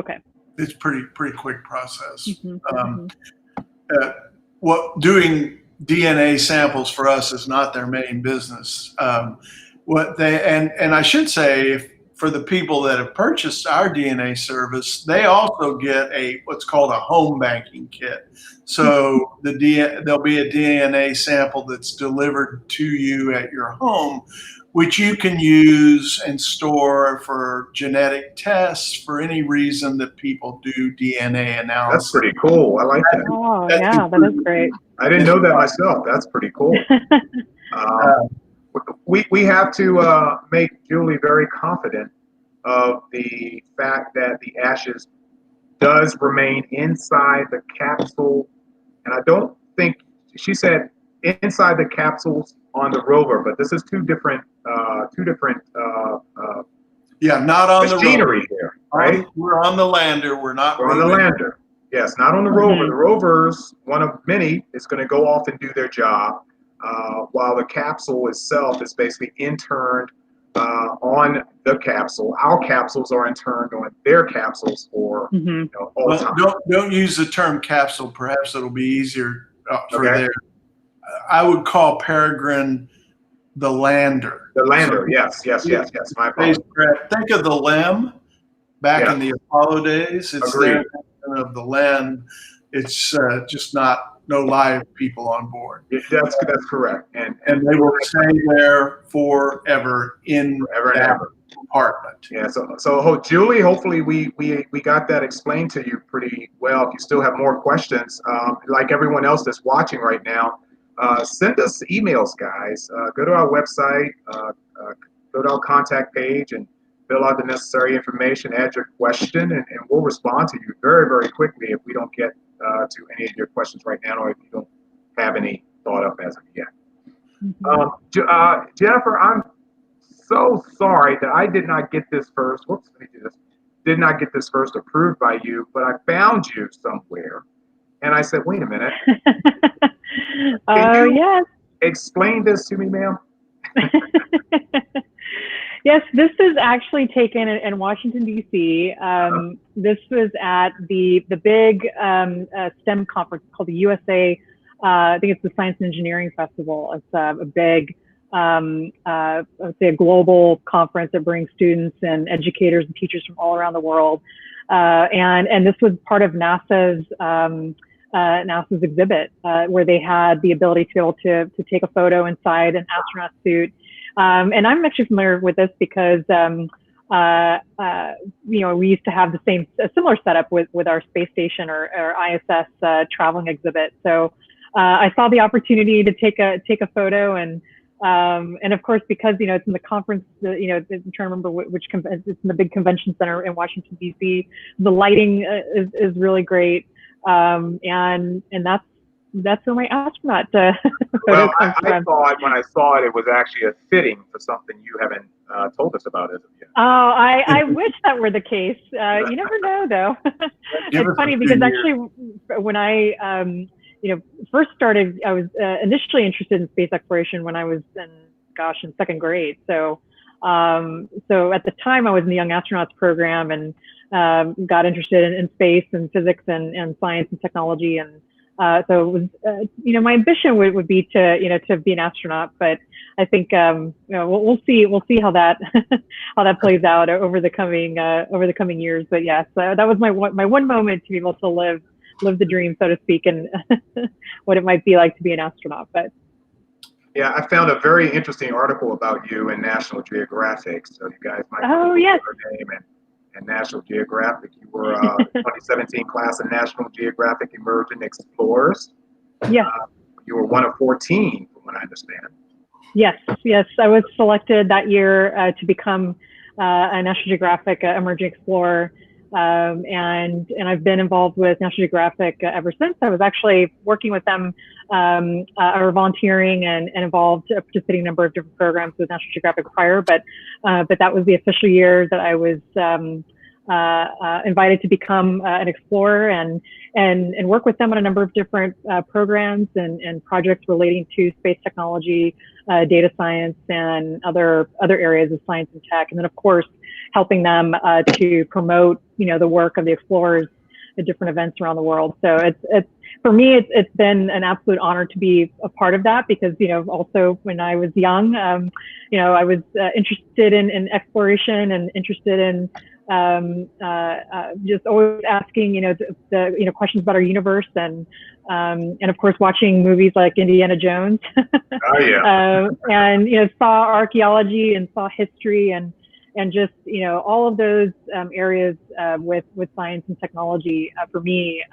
It's pretty quick process. Mm-hmm. Doing DNA samples for us is not their main business. And I should say, for the people that have purchased our DNA service, they also get what's called a home banking kit. So there'll be a DNA sample that's delivered to you at your home, which you can use and store for genetic tests for any reason that people do DNA analysis. That's pretty cool. I like that. Oh, yeah, that is great. I didn't know that myself. That's pretty cool. We have to make Julie very confident of the fact that the ashes does remain inside the capsule. And I don't think, she said inside the capsules on the rover, but this is two different not on the machinery here, right? We're on the lander. We're on the lander. Yes, not on the rover. The rover's one of many is going to go off and do their job, while the capsule itself is basically interned on the capsule. Our capsules are interned on their capsules for all the time. Don't use the term capsule. Perhaps it'll be easier for there. I would call Peregrine the lander. The lander, yes. My apologies. Think of the LEM back in the Apollo days. It's Agreed. there of the LEM. It's just no live people on board. That's correct. And they will stay there forever in that compartment. Yeah. So Julie, hopefully we got that explained to you pretty well. If you still have more questions, like everyone else that's watching right now, send us emails, guys. Go to our website, go to our contact page, and fill out the necessary information, add your question, and we'll respond to you very, very quickly if we don't get to any of your questions right now, or if you don't have any thought up as of yet. Jennifer, I'm so sorry that I did not get this first. Whoops, let me do this. Did not get this first approved by you, but I found you somewhere, and I said, "Wait a minute." Oh, yes. Explain this to me, ma'am. Yes, this is actually taken in Washington, D.C. This was at the big STEM conference called the USA. I think it's the Science and Engineering Festival. It's a big, I would say, a global conference that brings students and educators and teachers from all around the world. And this was part of NASA's exhibit, where they had the ability to be able to take a photo inside an astronaut suit. And I'm actually familiar with this because, we used to have a similar setup with our space station or ISS traveling exhibit. So I saw the opportunity to take a photo, and And of course, because, it's in the conference, I'm trying to remember which it's in the big convention center in Washington, D.C. The lighting is really great. And that's where my astronaut photo comes I from. thought when I saw it, it was actually a fitting for something you haven't told us about as of yet. Oh, I wish that were the case. You never know, though. It's funny because actually, when I, first started, I was initially interested in space exploration when I was in second grade. So at the time I was in the Young Astronauts program and got interested in space and physics and science and technology. And so it was, my ambition would be to be an astronaut, but I think, we'll see how that, how that plays out over the coming years. But yes, that was my one moment to be able to live the dream, so to speak, and what it might be like to be an astronaut. But yeah, I found a very interesting article about you in National Geographic. So you guys might oh yes, your name and National Geographic. You were 2017 class of National Geographic Emerging Explorers. Yes. You were one of 14, from what I understand. Yes, I was selected that year to become a National Geographic Emerging Explorer, and I've been involved with National Geographic ever since. I was actually working with them, or volunteering and involved, participating in a number of different programs with National Geographic prior, but that was the official year that I was invited to become an explorer and work with them on a number of different programs and projects relating to space technology, data science, and other areas of science and tech. And then, of course, helping them to promote, the work of the explorers at different events around the world. So it's for me, it's been an absolute honor to be a part of that because, also when I was young, I was interested in exploration and interested in just always asking, the questions about our universe and of course watching movies like Indiana Jones. Oh yeah. And saw archaeology and saw history and just all of those areas with science and technology for me.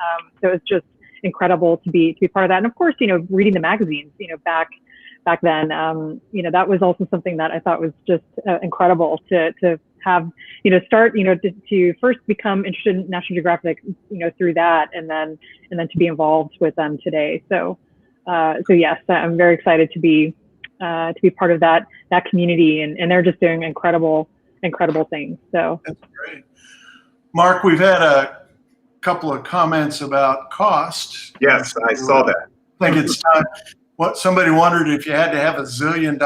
So it's just incredible to be part of that. And of course, reading the magazines, back then, that was also something that I thought was just incredible to have, start, to first become interested in National Geographic, through that, and then to be involved with them today. So yes, I'm very excited to be part of that community, and they're just doing incredible things. So that's great. Mark, we've had a couple of comments about cost. Yes, I saw that. I think it's time. Somebody wondered if you had to have $1 zillion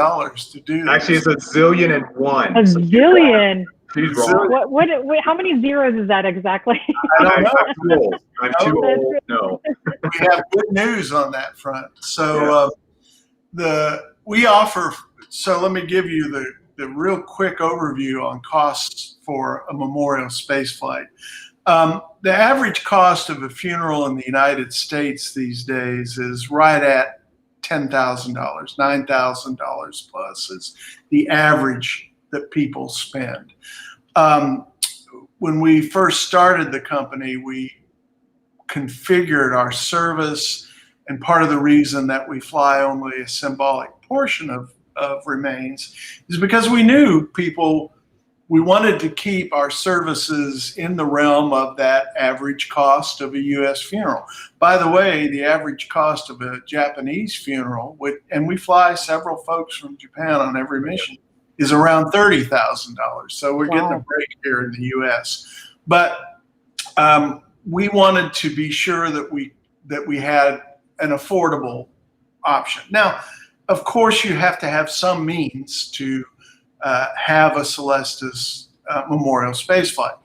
to do that. Actually, it's 1,000,000,001. A zillion. She's wrong. What? How many zeros is that exactly? I'm too old. I'm too old. No. We have good news on that front. So we offer. So let me give you the real quick overview on costs for a memorial spaceflight. The average cost of a funeral in the United States these days is right at $10,000, $9,000 plus is the average that people spend. When we first started the company, we configured our service, and part of the reason that we fly only a symbolic portion of remains is because we knew we wanted to keep our services in the realm of that average cost of a U.S. funeral. By the way, the average cost of a Japanese funeral, and we fly several folks from Japan on every mission, is around $30,000. So we're getting a break here in the U.S. But we wanted to be sure that we had an affordable option. Now, of course, you have to have some means to have a Celestis memorial spaceflight.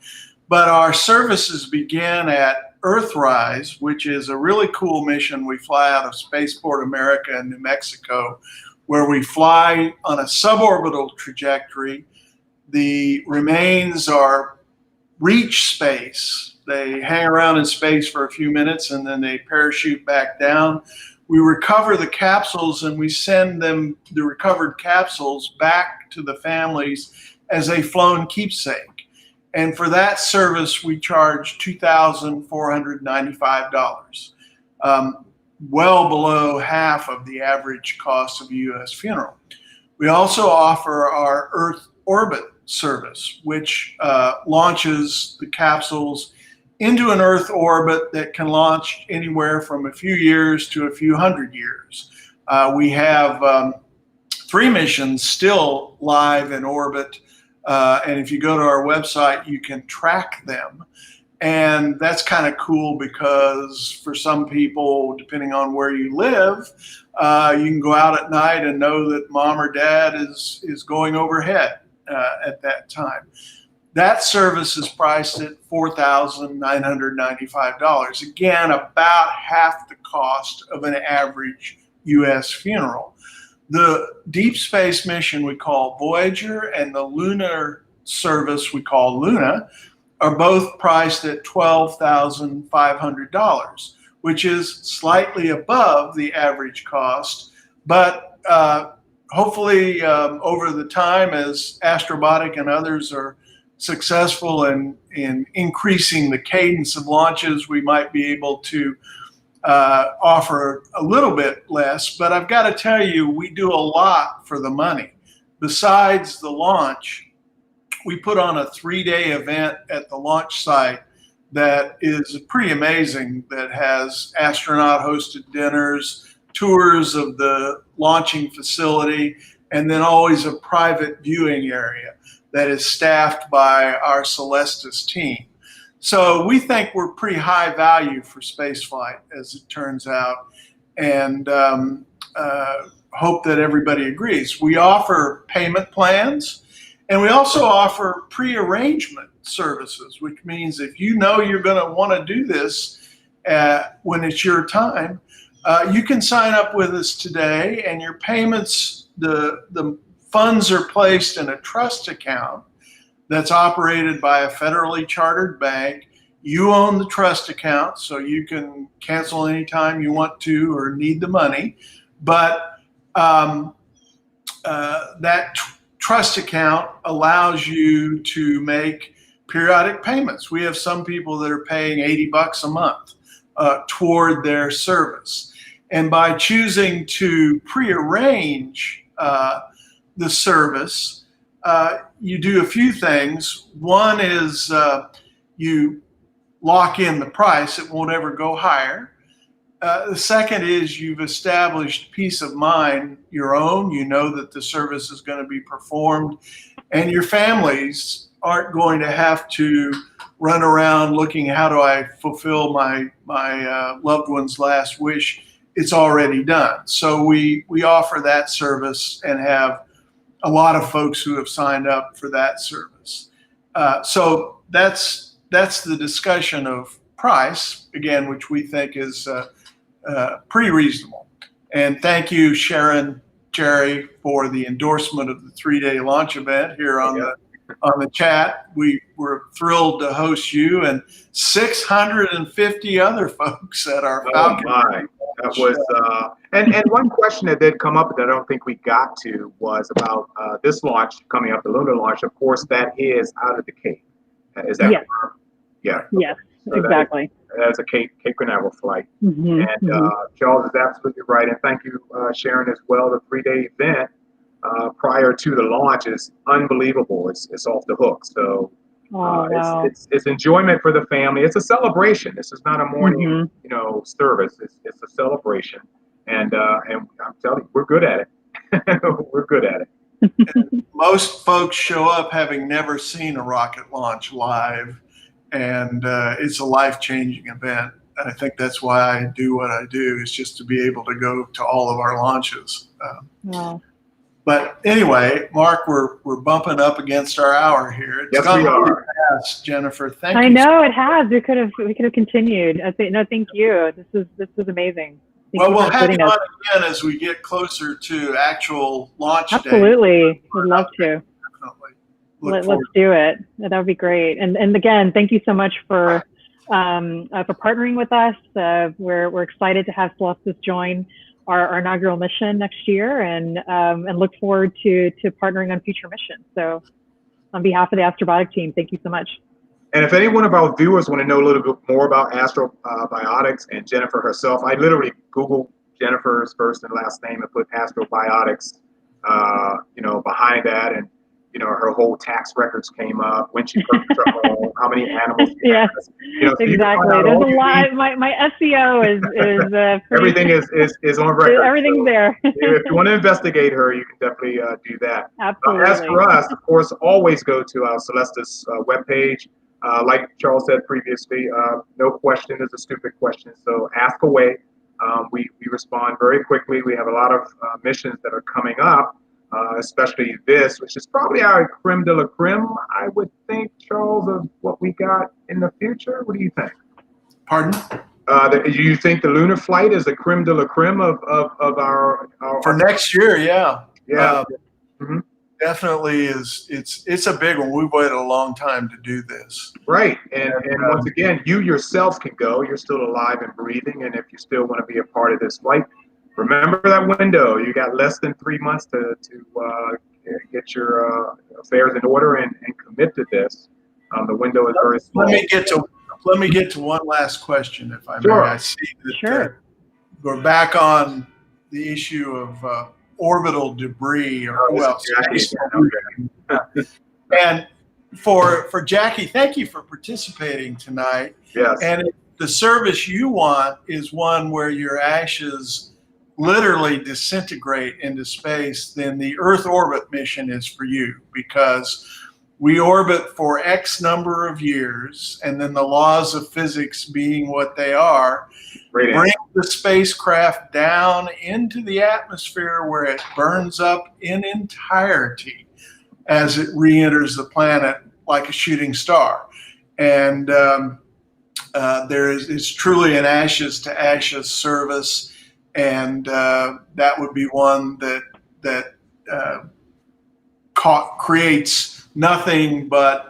But our services begin at Earthrise, which is a really cool mission. We fly out of Spaceport America in New Mexico, where we fly on a suborbital trajectory. The remains reach space. They hang around in space for a few minutes and then they parachute back down. We recover the capsules and we send the recovered capsules back to the families as a flown keepsake. And for that service, we charge $2,495, well below half of the average cost of a U.S. funeral. We also offer our Earth orbit service, which launches the capsules into an Earth orbit that can launch anywhere from a few years to a few hundred years. We have 3 missions still live in orbit, and if you go to our website, you can track them. And that's kind of cool because for some people, depending on where you live, you can go out at night and know that mom or dad is going overhead at that time. That service is priced at $4,995. Again, about half the cost of an average U.S. funeral. The deep space mission we call Voyager and the lunar service we call Luna are both priced at $12,500, which is slightly above the average cost. But hopefully over the time, as Astrobotic and others are successful in increasing the cadence of launches, we might be able to offer a little bit less. But I've got to tell you, we do a lot for the money. Besides the launch, we put on a 3-day event at the launch site that is pretty amazing, that has astronaut hosted dinners, tours of the launching facility, and then always a private viewing area that is staffed by our Celestis team. So we think we're pretty high value for spaceflight, as it turns out, and hope that everybody agrees. We offer payment plans. And we also offer pre-arrangement services, which means if you know you're going to want to do this when it's your time, you can sign up with us today, and your payments, the funds are placed in a trust account that's operated by a federally chartered bank. You own the trust account, so you can cancel anytime you want to or need the money. But that trust account allows you to make periodic payments. We have some people that are paying $80 a month toward their service. And by choosing to pre-arrange the service, you do a few things. One is you lock in the price. It won't ever go higher. The second is you've established peace of mind, your own. You know that the service is going to be performed, and your families aren't going to have to run around looking, how do I fulfill my loved one's last wish? It's already done. So we offer that service and have a lot of folks who have signed up for that service. So that's the discussion of price, again, which we think is pretty reasonable. And thank you, Sharon, Jerry, for the endorsement of the 3-day launch event here on the chat. We were thrilled to host you and 650 other folks at our Falcon. Oh my, that was and one question that did come up that I don't think we got to was about this launch coming up, the lunar launch. Of course, that is out of the Cape. Is that yes. correct? Yeah. Yes, so exactly. That's a Cape Canaveral flight. And Charles is absolutely right. And thank you, Sharon, as well. The 3-day event prior to the launch is unbelievable. It's off the hook. So wow. it's enjoyment for the family. It's a celebration. This is not a morning, service. It's a celebration. And I'm telling you, we're good at it. We're good at it. Most folks show up having never seen a rocket launch live, and it's a life-changing event. I think that's why I do what I do, is just to be able to go to all of our launches. Wow. But anyway, Mark, we're bumping up against our hour here. It's yes, we are. Fast, Jennifer. Thank you. I know it has. We could have continued. No, thank you. This is amazing. Well, we'll have you on again as we get closer to actual launch day. Absolutely. We'd love to. Definitely. Let's do it. That would be great. And again, thank you so much for partnering with us. We're excited to have Celestis join our inaugural mission next year, and look forward to partnering on future missions. So on behalf of the Astrobotic team, thank you so much. And if any one of our viewers want to know a little bit more about Astrobiotics and Jennifer herself, I literally Googled Jennifer's first and last name and put Astrobiotics you know, behind that, and you know, her whole tax records came up, when she purchased her home, how many animals she Yes, has. You know, so you can find exactly. out There's all a you lot. need. My SEO is pretty, Everything is on record. everything's So there. if you want to investigate her, you can definitely do that. As Absolutely. for us, of course, always go to our Celestis webpage. Like Charles said previously, no question is a stupid question, so ask away. We respond very quickly. We have a lot of missions that are coming up, especially this, which is probably our creme de la creme, I would think, Charles, of what we got in the future. What do you think? Pardon? Do you think the lunar flight is the creme de la creme of our For next year, yeah. Yeah. Mhm. Definitely is. It's a big one. We've waited a long time to do this. Right. And once again, you yourself can go. You're still alive and breathing. And if you still want to be a part of this flight, remember that window. You got less than 3 months to get your affairs in order and commit to this. The window is very small. Let me get to one last question, if I may. Sure. I see that Sure. we're back on the issue of orbital debris, or space pollution. And for Jackie, thank you for participating tonight. Yes. And if the service you want is one where your ashes literally disintegrate into space, then the Earth orbit mission is for you, because we orbit for X number of years, and then the laws of physics being what they are, bring the spacecraft down into the atmosphere where it burns up in entirety as it re-enters the planet like a shooting star. And there is truly an ashes to ashes service, and that would be one that creates nothing but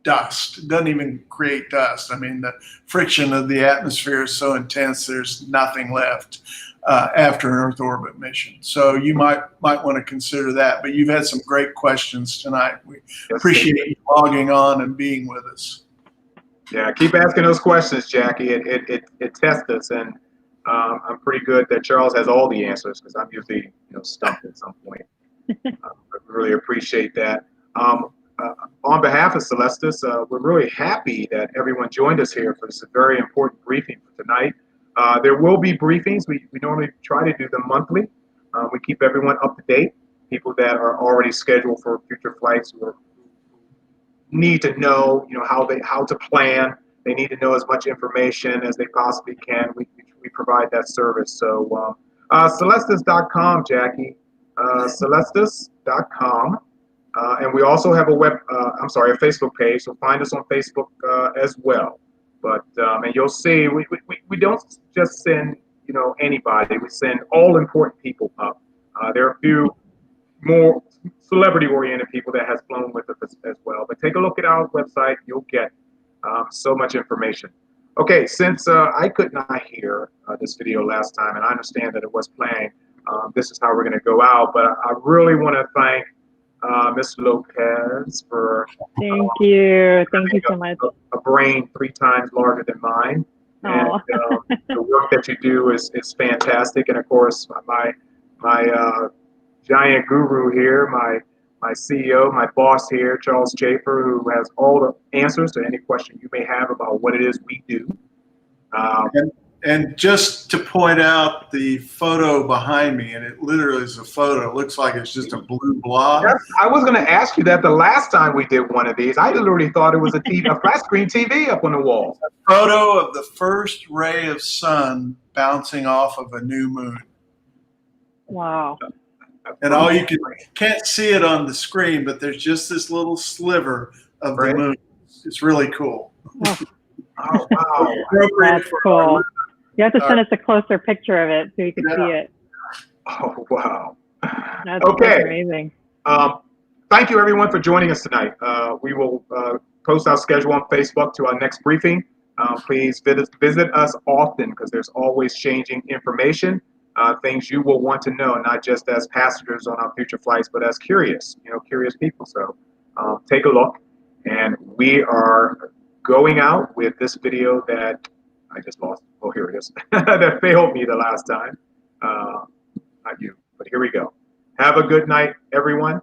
dust. It doesn't even create dust. I mean, the friction of the atmosphere is so intense, there's nothing left after an Earth orbit mission. So you might want to consider that. But you've had some great questions tonight. We appreciate you logging on and being with us. Yeah, keep asking those questions, Jackie. It tests us, and I'm pretty good that Charles has all the answers, because I'm usually stumped at some point. I really appreciate that. On behalf of Celestis, we're really happy that everyone joined us here for this very important briefing for tonight. There will be briefings. We normally try to do them monthly. We keep everyone up to date. People that are already scheduled for future flights who need to know, how to plan. They need to know as much information as they possibly can. We provide that service. So Celestis.com, Jackie. Celestis.com. And we also have a Facebook page. So find us on Facebook as well. But and you'll see we don't just send anybody. We send all important people up. There are a few more celebrity-oriented people that has flown with us as well. But take a look at our website. You'll get so much information. Okay, since I could not hear this video last time, and I understand that it was playing, this is how we're going to go out. But I really want to thank Ms. Lopez for Thank you so much. A brain 3 times larger than mine, and the work that you do is fantastic. And of course, my giant guru here, my CEO, my boss here, Charles Schaefer, who has all the answers to any question you may have about what it is we do. And just to point out the photo behind me, and it literally is a photo. It looks like it's just a blue blob. Yes, I was going to ask you that the last time we did one of these. I literally thought it was a flat screen TV up on the wall. It's a photo of the first ray of sun bouncing off of a new moon. Wow. And can't see it on the screen, but there's just this little sliver of the moon. It's really cool. Oh, wow. That's cool. You have to send us a closer picture of it so you can see it. Oh, wow. That's amazing. Thank you, everyone, for joining us tonight. We will post our schedule on Facebook to our next briefing. Please visit us often, because there's always changing information, things you will want to know, not just as passengers on our future flights, but as curious people. So take a look. And we are going out with this video that I just lost. Oh, here it is. That failed me the last time. Not you, but here we go. Have a good night, everyone.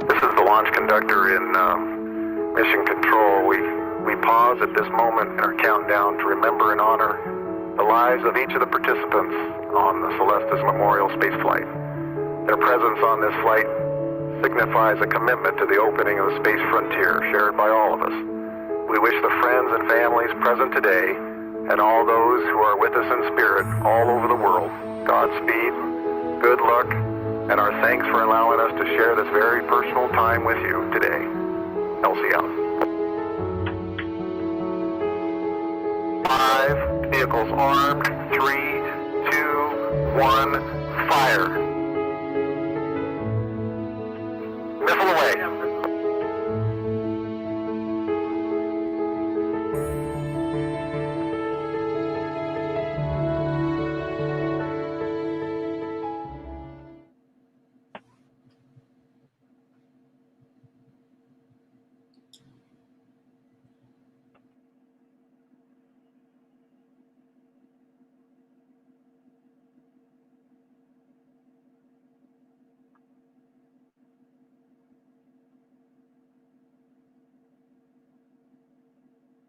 This is the launch conductor in Mission Control. We pause at this moment in our countdown to remember and honor the lives of each of the participants on the Celestis Memorial spaceflight. Their presence on this flight signifies a commitment to the opening of the space frontier shared by all of us. We wish the friends and families present today and all those who are with us in spirit all over the world Godspeed, good luck, and our thanks for allowing us to share this very personal time with you today. Elsie out. 5 vehicles armed, 3, 2, 1, fire.